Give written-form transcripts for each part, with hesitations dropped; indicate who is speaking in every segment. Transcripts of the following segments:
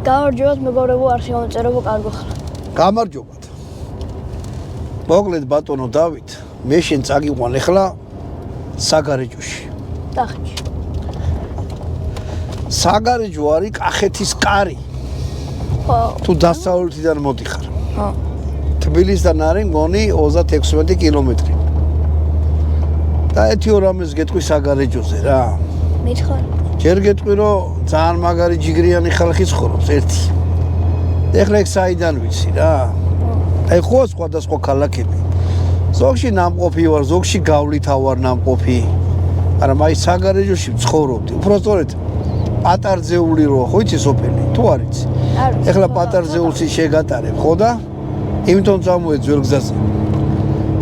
Speaker 1: გამარჯობათ მეგობრებო, არ შემოწერებო კარგო ხარ.
Speaker 2: გამარჯობათ. მოკლედ ბატონო დავით, მე შენ წაგიყვან ახლა საგარეჯოში.
Speaker 1: დახიჩი.
Speaker 2: საგარეჯო არის კახეთის კარი.
Speaker 1: ხო.
Speaker 2: თუ დასავლეთიდან მოდიხარ.
Speaker 1: ხო.
Speaker 2: თბილისიდან არის მგონი 36 კილომეტრი. და ერთი ორ ამას გეტყვი საგარეჯოზე რა.
Speaker 1: მითხარ.
Speaker 2: ჯერ გეტყვი რომ ძალიან მაგარი ჯიგრიანი ხალხი ცხოვრობს ერთი. ეხლა ეგ საიდან ვიცი რა. აი ხო სხვადასხვა ქალაქები. ზოგში ნამყოფი ვარ, ზოგში გავლითა ვარ ნამყოფი. მაგრამ აი საგარეჯოში ცხოვრობდი. უბრალოდ პატარძეული რო ხო იცი სოფელი, თუ არ იცი? ეხლა პატარძეულში შეგატარებ, ხო და? იმიტომ წამოე ძველ გზაზე.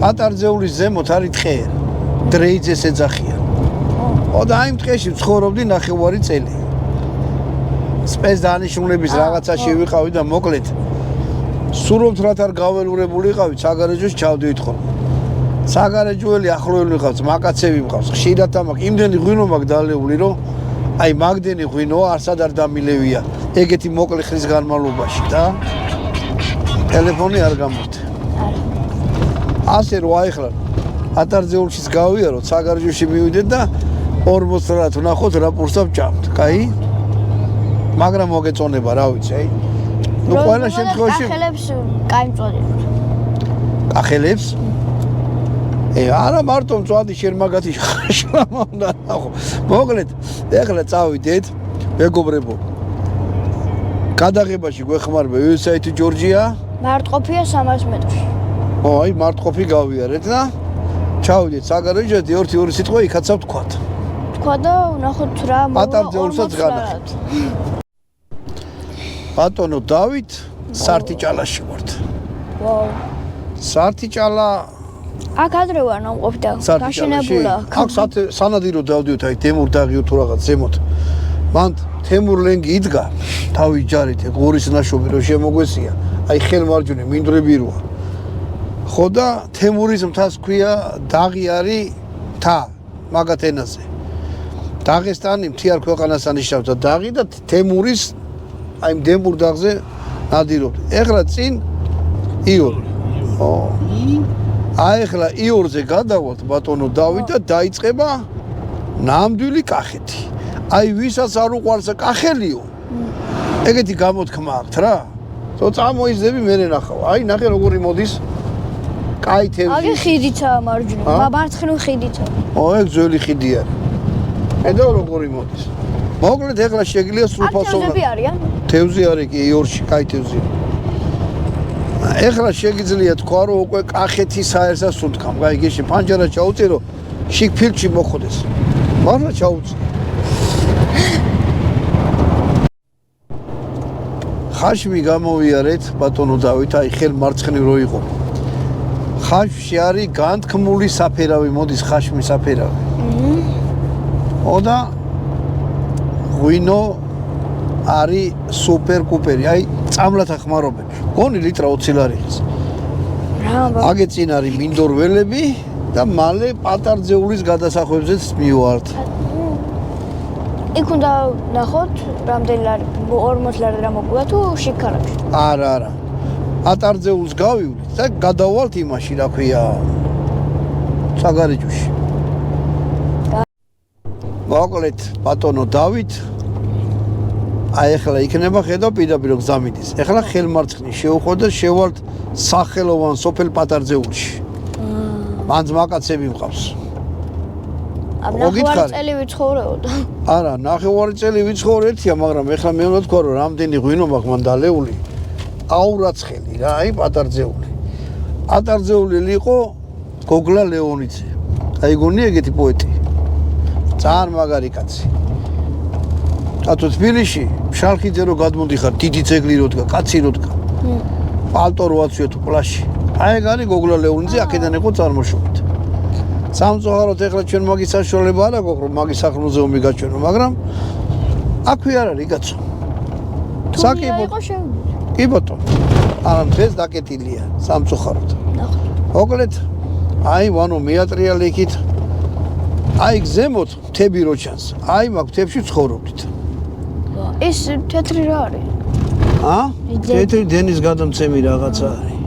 Speaker 2: პატარძეულის ზემოთ არის ტყე. დრეიძეს ეძახიან. ხო და აი ტყეში ცხოვრობდი 9 წელი. სპეცდანიშნულების რაღაცაში ვიყავი და მოკლედ სურობთ რა თარ გაველურებულიყავი საგარეჯოში ჩავდივით ხოლმე. საგარეჯოელი ახლოელი ვიყავთ, მაკაცები ვიყავთ. ხშირად ამაკ იმდენი ღვინო მაქვს დალეული რომ აი მაგდენი ღვინო არსად არ დამილევია. ეგეთი მოკლე ხნის განმავლობაში და ტელეფონი არ გამორთე. ასე რომ აი ხლა პატარძეულშიც გავიაროთ, საგარეჯოში მივიდეთ და 40 რათ ვნახოთ რა პურსა ვჭამთ. კაი? მაგრამ მოგეწონება რა ვიცი, აი. ნუ ყველა შემთხვევაში
Speaker 1: კახელებს კაი მწოდებთ.
Speaker 2: კახელებს? არა მარტო მწვადი შენ მაგათი შრამა უნდა ნახო. მოკლედ, ეხლა წავიდეთ, მეგობრებო. გადაღებაში გვეხმარება USAID ჯორჯია.
Speaker 1: მარტყოფია 300 მეტრში.
Speaker 2: აი, მარტყოფი გავიარეთ და ჩავიდეთ საგარეჯოში, ერთი სიტყვა იქაცა ვთქვათ.
Speaker 1: თქვა და ვნახოთ რა
Speaker 2: პატარძეულსაც განახეთ. ბატონო დავით, სარტიჭალაში ვართ.
Speaker 1: ვაუ.
Speaker 2: სარტიჭალა
Speaker 1: აქ ადრე ვარ ნამყოფი და გაშენებულა.
Speaker 2: აქ სანადირო დავდივით, აი თემურ დაღიო თუ რაღაც ზემოთ. მან თემურ ლენგი იდგა, თავი ჯარით, ღორის ნაშობი რო შემოგვესია. აი ხელმარჯვნე მინდვრები როა. ხო და თემურის მთას ქვია დაღი არის მთა მაგათ ენაზე. დაღესტანი მთიარ ქვეყანას ანიშნავდა დაღი და თემურის აი მდემურ დაღზე ნადირობდი. ეხლა წინ იორი. ო. აი ეხლა იორზე გადავალთ ბატონო დავით და დაიწყება ნამდვილი კახეთი. აი ვისაც არ უყვარს კახელიო. ეგეთი გამოთქმა აქვს რა. თო წამოიზდები მე ნახავ. აი ნახე როგორი მოდის. კაი თევზი.
Speaker 1: აგი ხიდიცაა მარჯვნივ, მარცხნივ ხიდიცაა.
Speaker 2: ო ეგ ძველი ხიდი არის. ედო როგორი მოდის. მოკლედ ეხლა შეგიძლია სრულფასოვანი.
Speaker 1: თევზები არიან?
Speaker 2: თევზი არის კი იორში, კაი თევზი. ეხლა შეგიძლია თქვა რომ უკვე კახეთის საერთას უთქამ. კაი გეში პანჯარა ჩაუწირო, შიგ ფილტში მოხდეს. მართლა ჩაუწი. ხაშმი გამოვიარეთ ბატონო დავით, აი ხელ მარცხნივ რო იყო. ხაშმში არის განთქმული საფერავი, მოდის ხაშმის საფერავი. ოდა ღვინო არის სუპერ კუპერი, აი წამლათა ხმარობენ. გონი ლიტრა 20 ლარიხის.
Speaker 1: რა
Speaker 2: აგე წინ არის მინდორველები და მალე პატარძეულის გადასახვებზეც მივართ.
Speaker 1: იქ უნდა ნახოთ რამდენი ლარი 40 ლარი რა მოგვია თუ შიქარებში.
Speaker 2: არა. პატარძეულს გავივლით და გადავალთ იმაში, რა ქვია, საგარეჯოში. მოკლედ ბატონო დავით აი ეხლა იქნება ხედა პირდაპირ გზამიდის. ეხლა ხელმარცხნი შევხო და შევალთ სახელოვან სოფელ პატარძეულში. მანძ მაკაცები მყავს.
Speaker 1: ამ 9 წელი ვიცხოვრებოდა.
Speaker 2: არა, 9 წელი ვიცხოვრე ერთია, მაგრამ ეხლა მე უნდა თქვა რომ რამდენი ღვინო მაქვს მან დალეული. აურაცხელი რა, აი პატარძეული. პატარძეული იყო გოგლა ლეონიძე. აი გონი ეგეთი პოეტი. ძალიან მაგარი კაცი. ათო თბილისში შალხიძე რო გადმოდიხარ, დიდი ძეგლი რო დგა, კაცი რო დგა. პალტო რო აცვია თუ პლაშში. აი ეგ არის გოგლა ლეონიძე, აქედან იყო წარმოშობით. სამწუხაროდ ეხლა ჩვენ მაგის საშუალება არ აქვს, რომ მაგის სახელმუზეუმი გაჩვენო, მაგრამ აქვე არ არის კაცო. საკიბო
Speaker 1: იყო შევიდეთ.
Speaker 2: კი ბატონო. არა დღეს დაკეტილია სამწუხაროდ. მოკლედ აი ვანო მეატრიალე იქით. აი გზემოთ მთები რო ჩანს. აი მაგ მთებში ცხოვრობდით.
Speaker 1: ეს თეთრი რა არის?
Speaker 2: თეთრი დენის გადამცემი რაღაცა არის.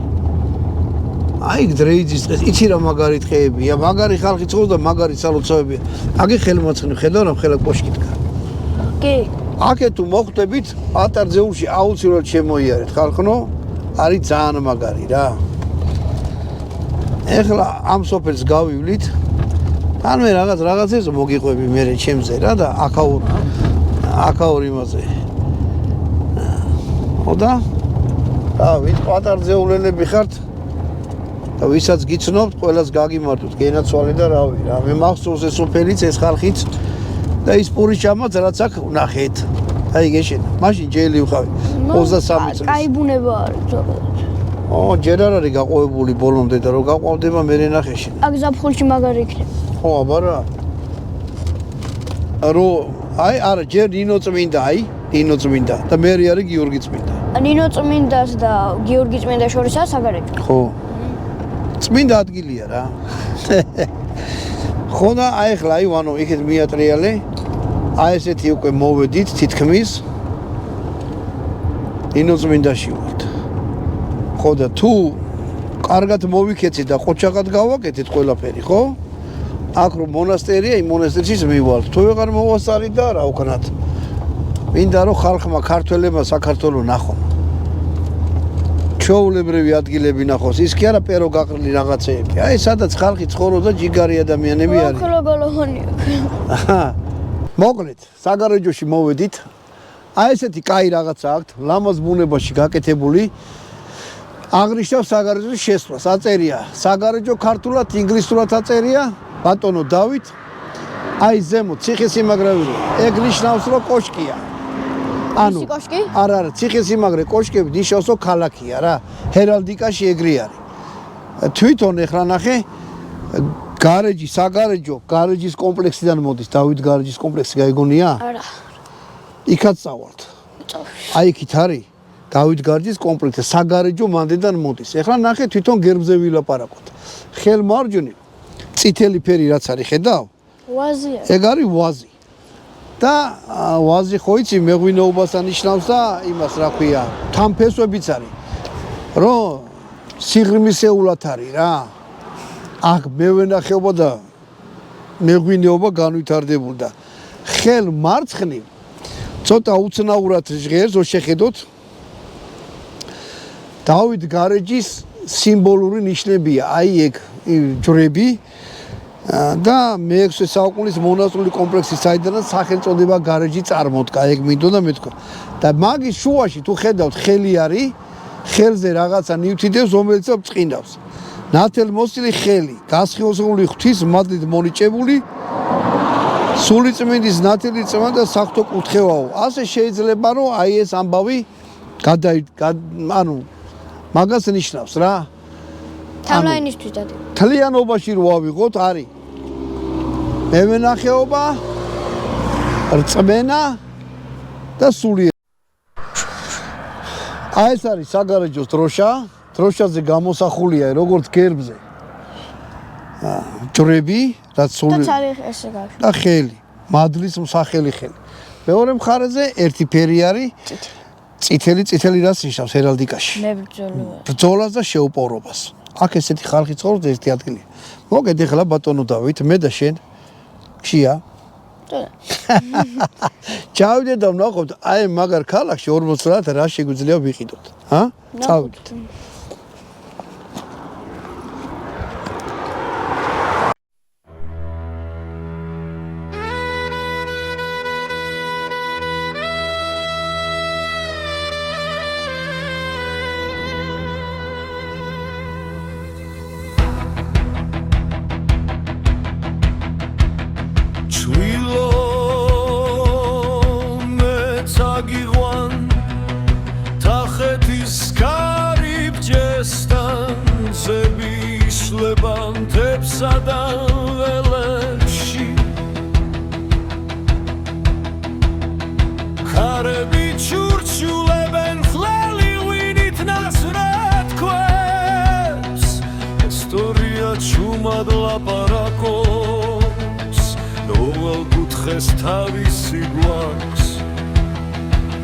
Speaker 2: აი დრეიძის დღეს იცი რა მაგარი დღეებია, მაგარი ხალხი ცხოვრობს და მაგარი სალოცავებია. აგი ხელმაცხნი ხედავ რა ხელა კოშკი დგა.
Speaker 1: კი.
Speaker 2: აქე თუ მოხვდებით, პატარძეულში აუცილებლად შემოიარეთ ხალხნო, არის ძალიან მაგარი რა. ეხლა ამ სოფელს გავივლით. ანუ რაღაცებს მოგიყვები მე ჩემზე რა და აქაურ იმაზე. ხოდა? ვით პატარძეულელები ხართ? და ვისაც გიცნობთ, ყველას გაგიმართოთ, გენაცვალე და რავი რა. მე მახსოვს ეს სოფელიც, ეს ხალხიც და ის პურის ჭამაც რაც აქ ვნახეთ. აი გეშენა. მაშინ ჯელი ვხავი 23 წლის.
Speaker 1: კაი ბუნება არის ზოგადად.
Speaker 2: ჯერ არ არის გაყვებული ბოლომდე და რო გაყვავდება მე ნახეში.
Speaker 1: აქ ზაფხულში მაგარი იქნება.
Speaker 2: ხო, აბარა. აი არა, ჯერ ნინო წმინდა, ნინო წმინდა და მე არის გიორგი წმინდა.
Speaker 1: ნინო წმინდას და გიორგი წმინდა შორისაა საგარეჯო.
Speaker 2: ხო. წმინდა ადგილია რა. ხო და აი ხლა ვანო იქეთ მიატრიალე. აი ესეთი უკვე მოვედით თითქმის ნინო წმინდაში ვართ. ხო და თუ კარგად მოვიქეცით და ყოჩაღად გავაკეთეთ ყველაფერი, ხო? აქ რომ მონასტერია, იმ მონასტერშიც მივალთ. თუ ვეღარ მოვასწარი და რა ვქნათ. მინდა რომ ხალხმა ქართველებმა საქართველოს ნახონ. ჩვეულებრივი ადგილები ნახოს. ის კი არა პერო გაყრილი რაღაცეები. აი სადაც ხალხი ცხოვრობს და ჯიგარი ადამიანები არის.
Speaker 1: გოლოგოლოხონია.
Speaker 2: მოკლედ, საგარეჯოში მოვედით. აი ესეთი კაი რაღაცა აქვთ, ლამაზ ბუნებაში გაკეთებული. აღნიშნავს საგარეჯოს შესვლას. აწერია საგარეჯო ქართულად, ინგლისურად აწერია. ბატონო დავით. აი ზემოთ ციხესიმაგრეები. ეგ ნიშნავს რომ კოშკია. ანუ
Speaker 1: კოშკი?
Speaker 2: არა, ციხესიმაგრე კოშკები ნიშნავს რომ ქალაქია რა. ჰერალდიკაში ეგრე არის. თვითონ ეხლა ნახე გარეჯი, საგარეჯო, გარეჯის კომპლექსიდან მოდის. დავით გარეჯის კომპლექსი გაიგონია?
Speaker 1: არა.
Speaker 2: იქაც წავალთ. აი იქით არის. დავით გარეჯის კომპლექსი, საგარეჯო მანდედან მოდის. ეხლა ნახე თვითონ გერბზე ვილაპარაკოთ. ხელმარჯვნივ წითელი ფერი რაც არის, ხედავ?
Speaker 1: ვაზია.
Speaker 2: ეგ არის ვაზი. და ვაზი ხო იცი მეღვინეობას ანიშნავს და იმას რა ქვია, თამფესვებიც არის. რომ სიღრმისეულად არის რა. აქ მევენახეობა და მეღვინეობა განვითარდებოდა. ხელმარცხნივ ცოტა უცნაურად ჟღერს, შეხედოთ. დავით გარეჯის სიმბოლური ნიშნებია, აი ეგ ჯვრები და მე-6 საუკუნის მონასტრული კომპლექსი, საიდანაც სახელწოდება გარეჯი წარმოდგა, ეგ მინდოდა მეთქვა. და მაგის შუაში თუ ხედავთ ხელი არის, ხელზე რაღაცა ნივთიდებს, რომელიც ბრწყინავს. ნათელმოსილი ხელი, გასხიოსებული ღვთის მადლით მონიჭებული, სულიწმინდის ნათელი წმა და საღვთო კურთხევაო. ასე შეიძლება რომ აი ეს ამბავი ანუ მაგას ნიშნავს რა.
Speaker 1: თამლაინისთვის დადი.
Speaker 2: თლიანობაში რო ავიღოთ არის მევენახეობა, რწმენა და სულიერი. აი ეს არის საგარეჯოს დროშა, დროშაზე გამოსახულია როგორც გერბზე. ჯვრები, რაც სული და ხელი, მადლის მსახელი ხელი. მეორე მხარეზე ერთი ფერი არის წითელი რაც ნიშნავს ჰერალდიკაში. ბრძოლას და შეუპოვრობას. აქ ესეთი ხალხი ცხოვრობს ერთი ადგილია. მოგეთ ეხლა ბატონო დავით, მე და შენ ხშია. ჩავიდეთ და ვნახოთ აი მაგარ ქალაქში 40 წლად რა შეგვიძლია ვიყიდოთ. წავიდეთ.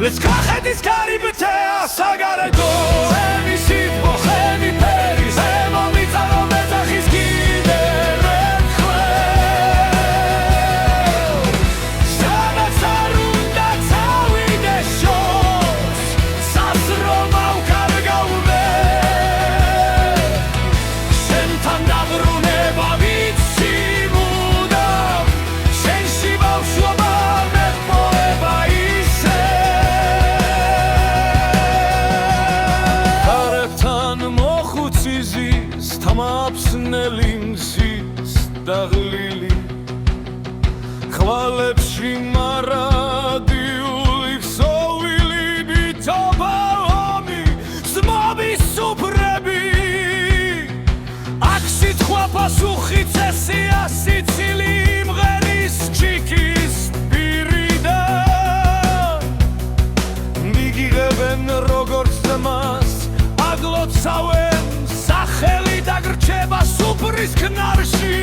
Speaker 3: Let's go ahead, this guy, ბიჭეა საგარეჯო ჩემი სიტყვა ხენი ფერი ზემო მიწარო მეძახის კიდევ ერთხელ სადაც არ უნდა წავიდე შორს სასრო მავკარგავდე შენთან დაბრუნება ვიცი მუდამ შენში ბავშვობა მეპოვება ისე ხარებთან მოხუცი ზის თამაფსნელი მზის დაღლილი ხვალებში მარადიული ქსოვილი ბიჭობა ომი ზმობის სუფრები აქ სიტყვა პასუხი წესია სიცილი იმღერის ჩიქის პირიდან მიგიღებენ როგორც ძმას აგლოცავენ სახელი დაგრჩება სუფრის ქნარში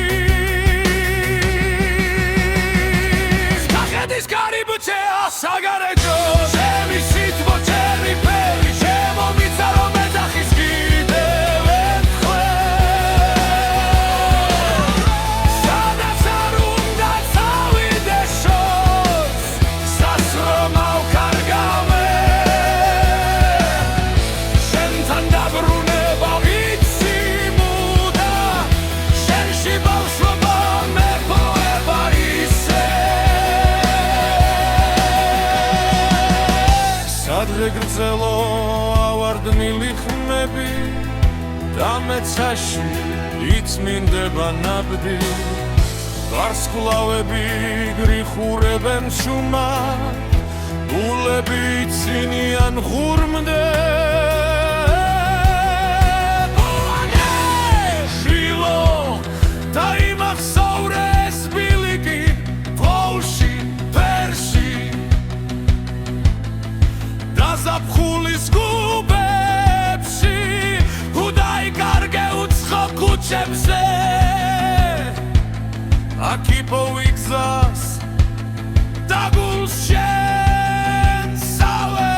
Speaker 3: გახედის კარი ბიჭეა საგარეჯო ჩემი სიტყვა ჩემი ფერი ჩემო მიწარო მეძახის კიდევ ერთხელ სადაც არ უნდა წავიდე შორს სასრო მავკარგავე შენთან დაბრუნება ვიცი მუდამ შენში ბავშვობა მეპოვება ისე სადღე გრძელო ავარდნილი ხმები და მეცაში იწმინდება ნაბდი ვარსკვლავები გრიხურებენ შუმად გულები წინიან ღურმდე შილო დაიმახსოვრეს ბილიკი ფოლში ფერში დაზაფხულის გუბებში უდაიკარგე უცხო ქუჩებზე აქ იპოვიგზას დაგულს შენსავე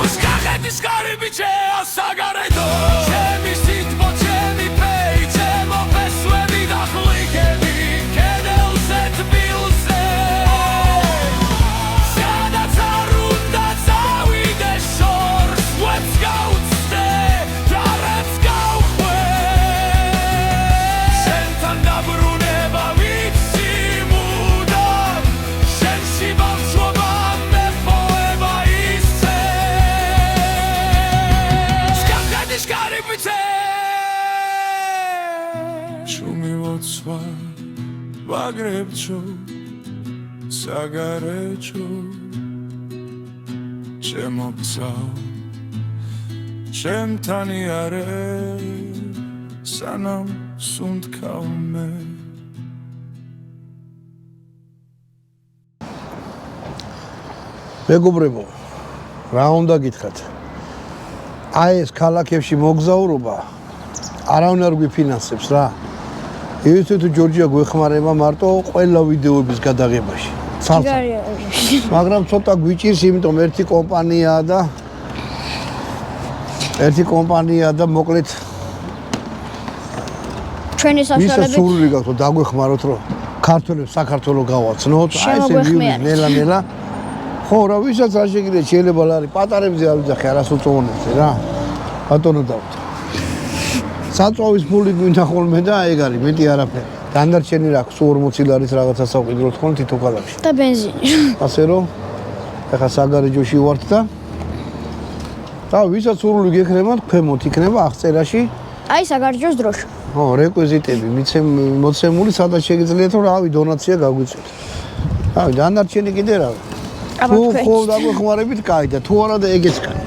Speaker 3: უსკახეთის კარი ბიჭეა საგარეჯო ჩემი სიტყვა ჩემი ფერი ჩემო ფესვები და ხლიკები კედელზე თბილზე სადაც არ უნდა წავიდე შორს ვებს გაუწდე ჯარებს გავხვე შენთან დაბრუნება ვიცი მუდამ შენში ბავშვობა მეპოვება ისე სკახეთის კარი ბიჭე შუმი ვოცვა ვაგრებჩო საგარეჯო ჩემო ბრძავ ჩემთან იარე სანამ სუნთქავ მე
Speaker 2: მეგობრებო, რა უნდა გითხრათ? აი ეს ქალაქებში მოგზაურობა არავინ არ გვიფინანსებს რა. ივიცი თუ ჯორჯია გვეხმარება მარტო ყველა ვიდეოების გადაღებაში. ცალსა. მაგრამ ცოტა გვიჭირს, იმიტომ ერთი კომპანია და მოკლედ
Speaker 1: ჩვენი
Speaker 2: ვისაც
Speaker 1: საშუალებით
Speaker 2: სურვილი გაქვთ რომ დაგვეხმაროთ რომ ქართველებს საქართველოს გავაცნოთ, აი ესე
Speaker 1: შემოგვეხმიანეთ.
Speaker 2: ნელა. ხო, რა ვისაც არ შეგიძლიათ შეიძლება არის პატარებზე არ ვიძახე არასოწონებზე რა. ბატონო დავთ. საწვავის ფული გვინდა ხოლმე და ეგ არის მეტი არაფერი. დანარჩენი რა აქვს 40 ლარის რაღაცა საყვიდროთ ხოლმე თითო ქალაქში.
Speaker 1: და ბენზინი.
Speaker 2: ასე რომ ეხა საგარეჯოში ვართ და ვისაც სურვილი გექნებათ, ქვემოთ იქნება აღწერაში.
Speaker 1: აი საგარეჯოს დროშა.
Speaker 2: ხო, რეკვიზიტები მოცემული, სადაც შეგიძლიათ რომ რავი დონაცია გაგვიწევთ. რავი, დანარჩენი კიდე რა. თუ ხო დაგვეხმარებით, კაი და თუ არა და ეგეც კაი.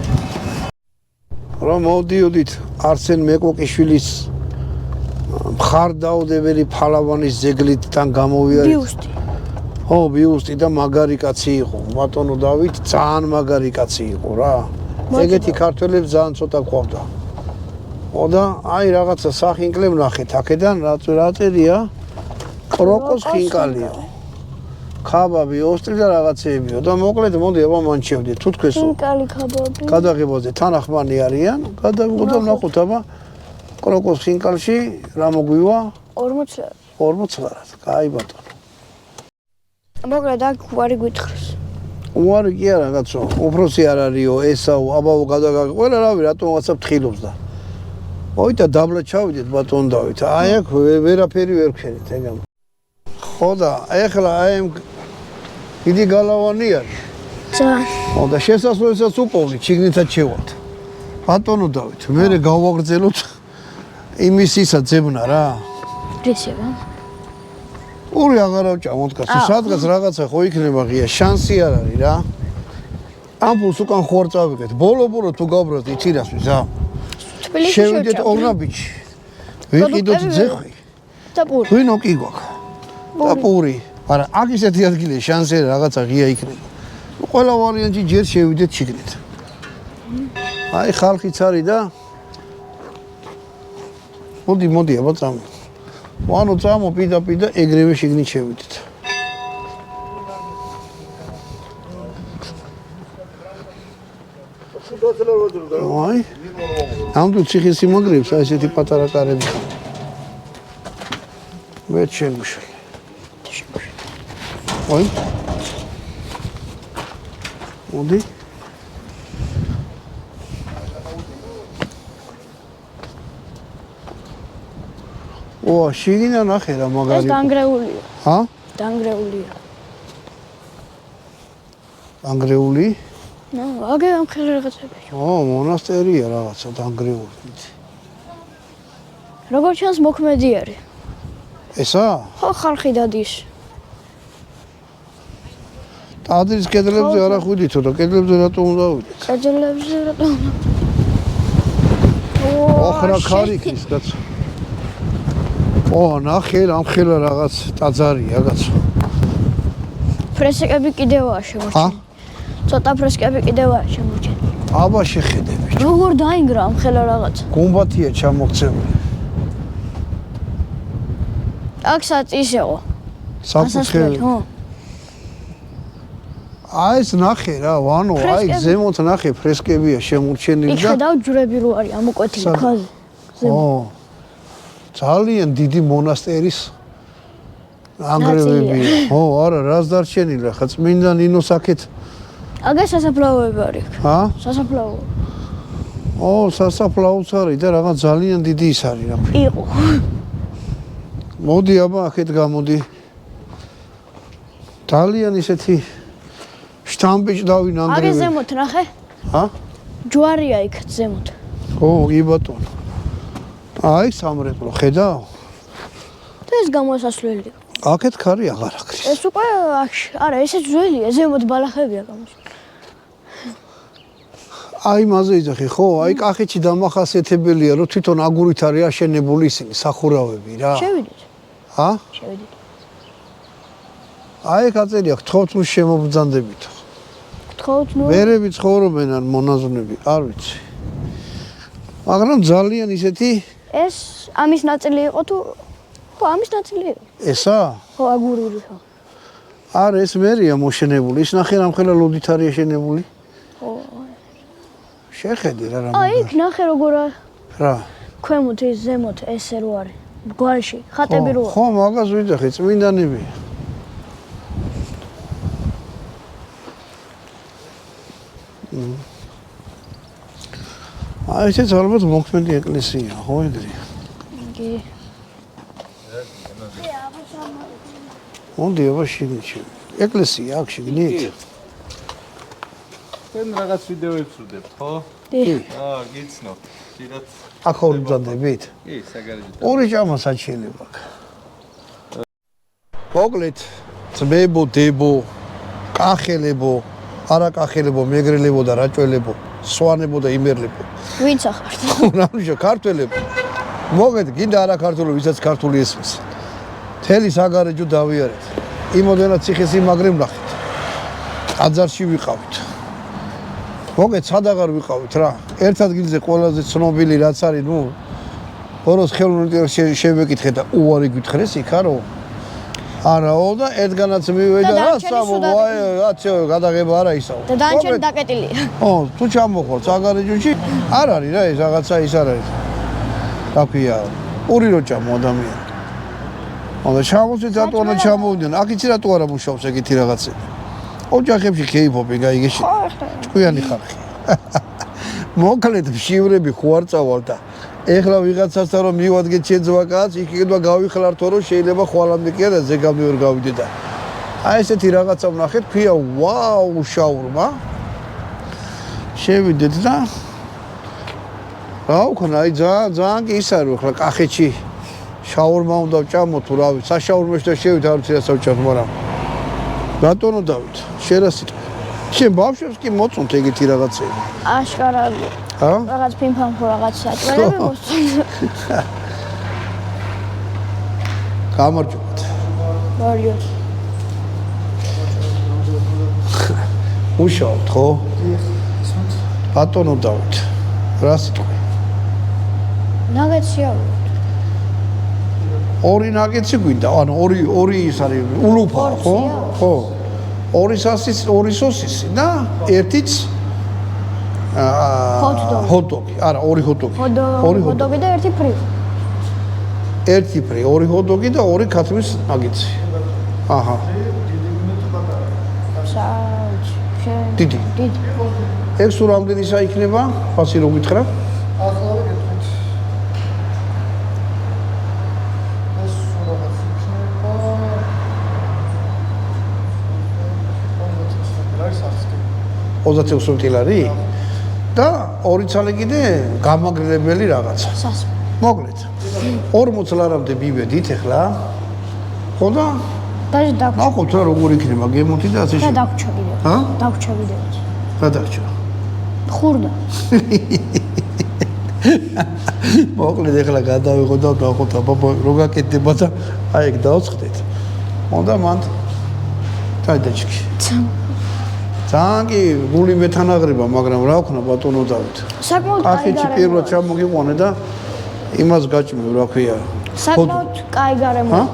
Speaker 2: რომ მოვდიოდით არსენ მეკოკიშვილის მხარდაუდებელი ფალავანის ძეგლიდან გამოვიარეთ.
Speaker 1: ბიუსტი.
Speaker 2: ხო, ბიუსტი და მაგარი კაცი იყო. ბატონო დავით ძალიან მაგარი კაცი იყო რა. ეგეთი ქართველებს ძალიან ცოტა გვყავდა. ხო და აი რაღაცა სახინკლებ ნახეთ აქედან რა წერია? კროკოს ხინკალიო. ქაბაბი, ოსტრი და რაღაცეებიო და მოკლედ მოდი აბა მან შევდით. თუ თქვენსო
Speaker 1: ხინკალი ქაბაბი.
Speaker 2: გადაღებაზე თანახმანი არიან, გადავიღოთ და ვნახოთ აბა კროკოს ხინკალში რა მოგვივა
Speaker 1: 40 ლარი.
Speaker 2: 40 ლარად. კაი ბატონო.
Speaker 1: მოკლედ აქ უარი გითხრეს.
Speaker 2: უარი კი არა კაცო, უფროსი არ არისო, ესაო, აბაო გადაგაგე. ყველა რავი რატომღაცა ფთხილობს და. მოითა დაბლა ჩავიდეთ ბატონ დავით. აი აქ ვერაფერი ვერ ვქენით ეგამ. ხო და ეხლა აი ამ დიდი გალავანი არის.
Speaker 1: ძალიან.
Speaker 2: ხო და შესასვლელსაც უპოვნით, შიგნითაც შევართ. ბატონო დავით, მე გავაგრძელოთ იმის ისა ძებნა რა.
Speaker 1: რისება?
Speaker 2: ორი აღარ ავჭამოთ კაცო, სადღაც რაღაცა ხო იქნება ღია, შანსი არ არის რა. ამპულს უკან ხო არ წავიღეთ. ბოლო თუ გავბროთ იცირასვის რა.
Speaker 1: თბილისში
Speaker 2: შევიდეთ ორნაბიჯში. ვიყიდოთ ძეხვი.
Speaker 1: და პური.
Speaker 2: ვინო კი გვაქვს. და პური. არა, აქ ისეთი ადგილია, შანსი რაღაცა ღია იქნება. ყველა ვარიანტი ჯერ შევიდეთ შიგნით. აი ხალხიც არის და მოდი აბა წამო. ვანო წამო პიდა ეგრევე შიგნით შევიდეთ. აი ამდენ ციხის სიმაგრებს აი ესეთი პატარა კარები. მე შემუშავე. ой მოდი შიგნიდან ნახე რა მაგარი
Speaker 1: ეს დანგრეულია.
Speaker 2: ჰა?
Speaker 1: დანგრეულია.
Speaker 2: დანგრეული?
Speaker 1: ნუ, აგე ამ ხელ რაღაცები.
Speaker 2: მონასტერია რაღაცა დანგრეული.
Speaker 1: როგორ ჩანს მოქმედი არის.
Speaker 2: ესა?
Speaker 1: ხო, ხალხი დადის.
Speaker 2: ტაძრის კედლებზე არ ახვიდითო და კედლებზე რატომ უნდა ავიდეთ?
Speaker 1: კედლებზე რატომ?
Speaker 2: ოხრა ქარიქის კაცო. ნახე ამ ხელა რაღაც ტაძარია კაცო.
Speaker 1: ფრესკები კიდევაა შემორჩენილი. ცოტა ფრესკები კიდევაა შემორჩენილი.
Speaker 2: აბა შეხედები.
Speaker 1: როგორ დაინგრა ამ ხელა რაღაც?
Speaker 2: გუმბათია ჩამოქცეული.
Speaker 1: აქსაც ისეო.
Speaker 2: საფუძველი.
Speaker 1: ხო.
Speaker 2: აი ეს ნახე რა, ვანო, აი ზემოთ ნახე ფრესკებია შემორჩენილი და
Speaker 1: იქ ხედავ ჯვრები რო არის ამოკვეთილი ხაზი.
Speaker 2: ძალიან დიდი მონასტერის ანგრევებია. არა, რას დარჩენილი ხა წმინდა ნინოს აქეთ.
Speaker 1: აგე სასაფლაოები არის.
Speaker 2: ჰა?
Speaker 1: სასაფლაო.
Speaker 2: სასაფლაოც არის და რაღაც ძალიან დიდი ის არის რა.
Speaker 1: იყო.
Speaker 2: მოდი აბა აქეთ გამოდი. ძალიან ისეთი შტამპიჭდავი ნანგრევები.
Speaker 1: აგე ზემოთ ნახე?
Speaker 2: ჰა?
Speaker 1: ჯვარია იქ ზემოთ.
Speaker 2: კი ბატონო. აი სამრეკლო ხედავ?
Speaker 1: და ეს გამოსასვლელი.
Speaker 2: აქეთ ქარი აღარ აქვს.
Speaker 1: ეს უკვე არა, ესეც ძველია, ზემოთ ბალახებია გამოსასვლელი.
Speaker 2: აი მაზე იძახი ხო? აი კახეთში დამახასიათებელია რომ თვითონ აგურით არის აშენებული ისინი სახურავები რა.
Speaker 1: შევიდეთ.
Speaker 2: ჰა?
Speaker 1: შევიდეთ.
Speaker 2: აი კაწერია გთხოვთ ნუ შემობრძანდებით.
Speaker 1: გთხოვთ ნუ.
Speaker 2: ვერები ცხოვრობენ ან მონაზვნები, არ ვიცი. მაგრამ ძალიან ისეთი
Speaker 1: ეს ამის ნაწილი იყო თუ ხო ამის ნაწილი იყო.
Speaker 2: ესა?
Speaker 1: ხო აგურული ხო.
Speaker 2: არა ეს მერია მოშენებული, ის ნახე რამხელა ლოდით არის აშენებული.
Speaker 1: ხო.
Speaker 2: შეხედე რა რამ.
Speaker 1: იქ ნახე როგორ
Speaker 2: რა?
Speaker 1: ქვემოთ ის ზემოთ ესე რო არის. გვარში ხატები რო.
Speaker 2: ხო, მაგას ვიძახი, წმინდანები. აი ეს ალბათ მოქმედი ეკლესია, ხო ეგრე?
Speaker 1: კი.
Speaker 2: მოდი აბა შიგნით. ეკლესია აქ შიგნით.
Speaker 4: თქვენ რაღაც ვიდეოებს უდებთ, ხო?
Speaker 1: კი.
Speaker 4: გიცნობ. კიდაც
Speaker 2: აქ ორი მზადებით?
Speaker 4: კი, საგარეჯო.
Speaker 2: ორი ჭამასაც შეიძლება აქ. მოკლედ, ძმებო, დებო, კახელებო, არაკახელებო, მეგრელებო და რაჭველებო, სვანებო და იმერლებო.
Speaker 1: ვინც ახართ?
Speaker 2: ნამუშა ქართველებო. მოგეთ, გინდა არა ქართული, ვისაც ქართული ესმის. მთელი საგარეჯო დავიარეთ. იმოდენად ციხესიმაგრე ვნახეთ. ტაძარში ვიყავით. მოგეთ, სად აღარ ვიყავით რა. ერთ ადგილზე ყველაზე ცნობილი რაც არის, ნუ ბოროს ხელოვნური შევეკითხე და უარი გითხრეს იქა რომ არაო და ერთგანაც მივედა
Speaker 1: და
Speaker 2: რა
Speaker 1: დანარჩენი
Speaker 2: სამო
Speaker 1: სუდად
Speaker 2: ვაი აცე გადაღება არა ისაო.
Speaker 1: და დანარჩენი დაკეტილია.
Speaker 2: თუ ჩამოხვალ საგარეჯოში არ არის რა ეს რაღაცა ის არ არის. რა ქვია? ორი რო ჩამო ადამიანი. ანუ ჩამოსით რატო არა ჩამოვიდნენ? აქ იცი რატო არა მუშაობს ეგეთი რაღაცები? ოჯახებში ქეიფობენ, გაიგეში. ჭკვიანი ხალხი. მოკლედ მშივრები ხო არ წავალ და ეხლა ვიღაცასთან რომ მივადგეთ შეძვაკაც, იქიდან გავიხლართო რომ შეიძლება ხვალამდე კი არა ზეგავი ვერ გავიდე და აი ესეთი რაღაცა ვნახეთ, ქვია ვაუ შაურმა. შევიდეთ და რა ვქნა, აი ძალიან კი ის არის ახლა კახეთში შაურმა უნდა ვჭამო თუ რავი, საშაურმეში და შევით არ ვიცი რა სავჭარ, მაგრამ რატომ დავით? შენ რა სიტყვა? შენ ბავშვებს კი მოწონთ ეგეთი რაღაცები.
Speaker 1: აშკარა რაღაც ფინფამ ხო რაღაც საჭმელები მოსწონთ.
Speaker 2: გამარჯობთ.
Speaker 1: მარიო.
Speaker 2: უშავთ ხო? ბატონო დავით. რა სიტყვა?
Speaker 1: ნაგეცია.
Speaker 2: ორი ნაგეცი გვინდა, ანუ ორი ის არის ულუფა, ხო? ხო. ორი სოსისი და ერთიც ჰოტდოგი. არა, ორი ჰოტდოგი.
Speaker 1: ორი ჰოტდოგი და ერთი ფრი.
Speaker 2: ერთი ფრი, ორი ჰოტდოგი და ორი ქათმის ნაგეცი. აჰა. დიდი. ეგ სულ რამდენი სა იქნება? ფასი რო გითხრა?
Speaker 5: ახლა გეტყვით. ეს სულ რაღაც იქნება.
Speaker 2: 26 ტილარი და ორი ცალი კიდე გამაგრებელი რაღაცა.
Speaker 1: სასმე.
Speaker 2: მოკლედ 40 ლარამდე მივედით ახლა. ხო და
Speaker 1: დაჟე დაგ.
Speaker 2: ნახოთ რა როგორ იქნება გემოთი და ასე
Speaker 1: და
Speaker 2: შემდეგ.
Speaker 1: დაგვრჩა კიდევ.
Speaker 2: ჰა?
Speaker 1: დაგვრჩა კიდევ.
Speaker 2: რა დაგვრჩა?
Speaker 1: ხურდა.
Speaker 2: მოკლედ ახლა გადავიღო და ნახოთ აბა რო გაკეთდება და აი ეგ დავწყდეთ. მოდა მანდ დაიჭიქი. ძალიან კი გული მეთანაღრება, მაგრამ რა ვქნა ბატონო დავით.
Speaker 1: საკმაოდ კაი
Speaker 2: კახეთში
Speaker 1: გარემო.
Speaker 2: პირველად ჩამოგიყვანე და იმას გაჭმევ, რა ქვია.
Speaker 1: საკმაოდ კაი გარემო.
Speaker 2: ჰა?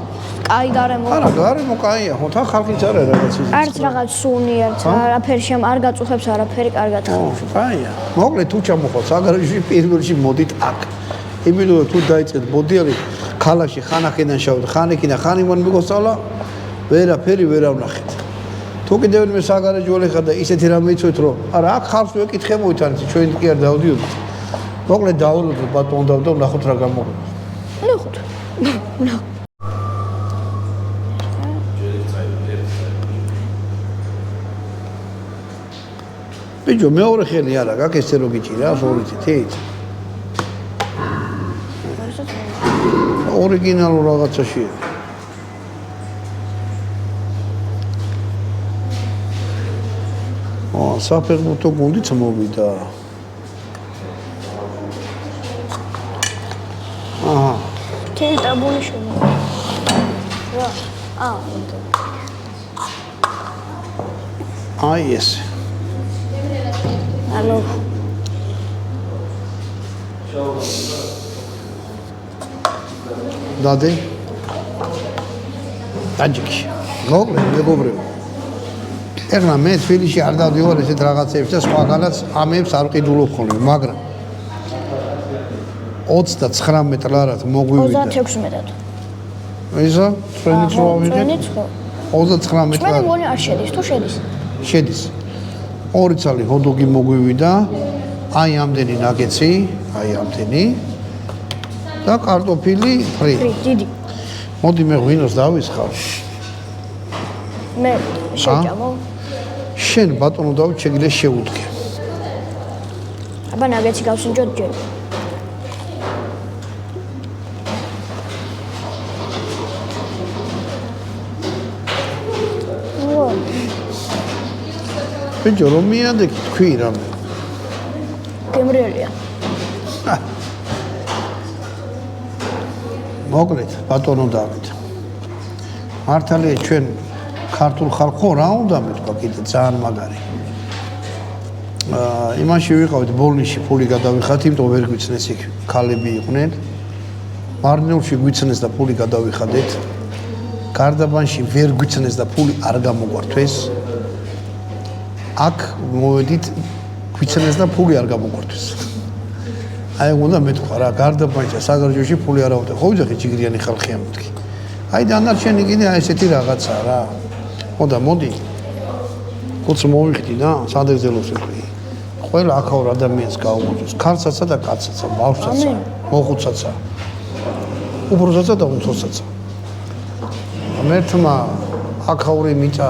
Speaker 1: კაი გარემო.
Speaker 2: არა, გარემო კაია, ხო თან ხალხიც არა რაღაც ის.
Speaker 1: არც რაღაც სუნი, არც არაფერი არ გაწუხებს არაფერი კარგად.
Speaker 2: კაია. მოკლედ თუ ჩამოხვალ საგარეჯოში პირველში მოდით აქ. იმიტომ თუ დაიწყეთ მოდიალი ქალაქში ხანახიდან შევდ, ხანიკინა ხანიმან მიგოსწავლა, ვერაფერი ვერ ავნახეთ. თუ კიდევ მე საგარეჯო ეხა და ისეთი რამე იცით რომ არა აქ ხალხს ვეკითხებოით არის ჩვენ კი არ დავდიოდით. მოკლედ დაულოდო ბატონ და ვნახოთ რა გამოგვიყვება.
Speaker 1: ნახოთ.
Speaker 2: ბიჭო მეორე ხელი არა გაქვს ესე რო გიჭირა ორიცი თით. ორიგინალურ რაღაცაში. საფეხბურთო გუნდიც მოვიდა. აჰა.
Speaker 1: ტაბული შემო.
Speaker 2: აი ეს.
Speaker 1: ალო.
Speaker 2: დადე. დაჯიქი. მეგობრებო. ეხლა მე თბილისში არ დავდივარ ესეთ რაღაცებს და სხვაგანაც ამებს არ ვყიდულობ ხოლმე, მაგრამ 39 ლარად მოგვივიდა.
Speaker 1: 36-მდე.
Speaker 2: ისა, ჩვენიც რო ავიღეთ. 39
Speaker 1: მე
Speaker 2: ლარი.
Speaker 1: მგონი არ შედის, თუ შედის.
Speaker 2: შედის. ორი ცალი ჰოდოგი მოგვივიდა. აი ამდენი ნაგეცი, აი ამდენი. და კარტოფილი ფრი.
Speaker 1: დიდი.
Speaker 2: მოდი მე ღვინოს დავისხავ.
Speaker 1: მე შეჭამო.
Speaker 2: შენ ბატონო დავით შეგიძლია შეუდგე.
Speaker 1: აბა ნაგეცი გავსინჯოთ ჯერ.
Speaker 2: ბიჭო რომ მიადექი თქვი რამე.
Speaker 1: გემრიელია.
Speaker 2: მოკლედ ბატონო დავით. მართალია ჩვენ ქართულ ხალხო რა უნდა მეთქვა კიდე ძალიან მაგარი. იმაში ვიყავით ბოლნისში ფული გადავიხათ, იმიტომ ვერ გვიცნეს იქ ქალები იყვნენ. მარნეულში გვიცნეს და ფული გადავიხადეთ. გარდაბანში ვერ გვიცნეს და ფული არ გამოგვართვეს. აქ მოვედით გვიცნეს და ფული არ გამოგვართვეს. აი უნდა მეთქვა რა, გარდაბანში საგარეჯოში ფული არ ავდე. ხო ვიძახი ჯიგრიანი ხალხია მეთქი. აი დანარჩენი კიდე აი ესეთი რაღაცა რა. მოდი. ხუთს მოვიხდი და სადერძელოს ვიყრი. ყველა აქაურ ადამიანს გაუმოწოს, ქალსაცა და კაცსაცა, ბავშვსაცა, მოხუცსაცა. უბრალოდსაცა და უმცროსსაცა. მერთმა აქაური მიწა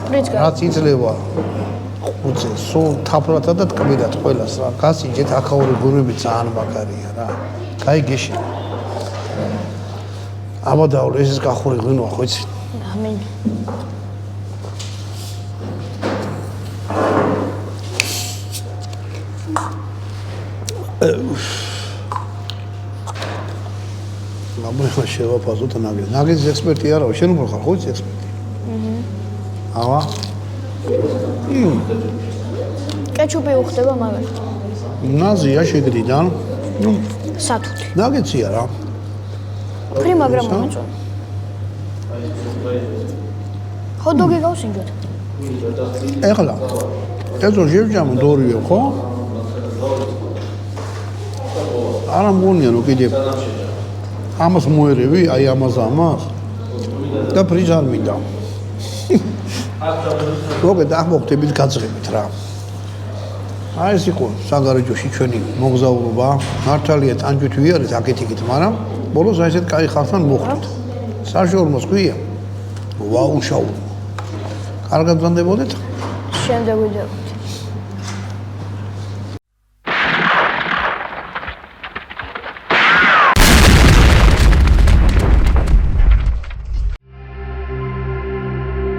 Speaker 1: პრიცკა.
Speaker 2: რაც იძლევა ხუცე, სულ თაფლათა და ტკბილად ყველას რა. გასინჯეთ აქაური გუნები ძალიან მაგარია რა. კაი გეშე. აბადაულ ეს გახური ღვინოა ხო იცი?
Speaker 1: ამინ.
Speaker 2: ლაბორატორია შევაფაზოთ ნაგეზი. ნაგეზის ექსპერტი არა, შენ უფრო ხარ ხო იცი ექსპერტი? აჰა.
Speaker 1: კეჩუპი უხდება მაგას.
Speaker 2: ნაზია შეგდიდან.
Speaker 1: სათუთი.
Speaker 2: ნაგეცია რა.
Speaker 1: ფრი მაგრამ მომეწონა. ჰოთ-დოგი გავსინჯოთ.
Speaker 2: ეხლა ეზო შევჭამ დორიო ხო? არა მგონია რომ კიდე ამას მოერევი, აი ამას და ფრიზ არ მინდა. როგორ დაგმოხდებით გაძღებით რა. აი ეს იყო საგარეჯოში ჩვენი მოგზაურობა. მართალია ტანჯვით ვიარეთ აკეთ-იქით, მაგრამ ბოლოს აი ესეთ კაი ხალხთან მოხვდით. საშუალოს ქვია. ვაუშაუ. კარგად ვანდებოდეთ?
Speaker 1: შემდეგ ვიდეო.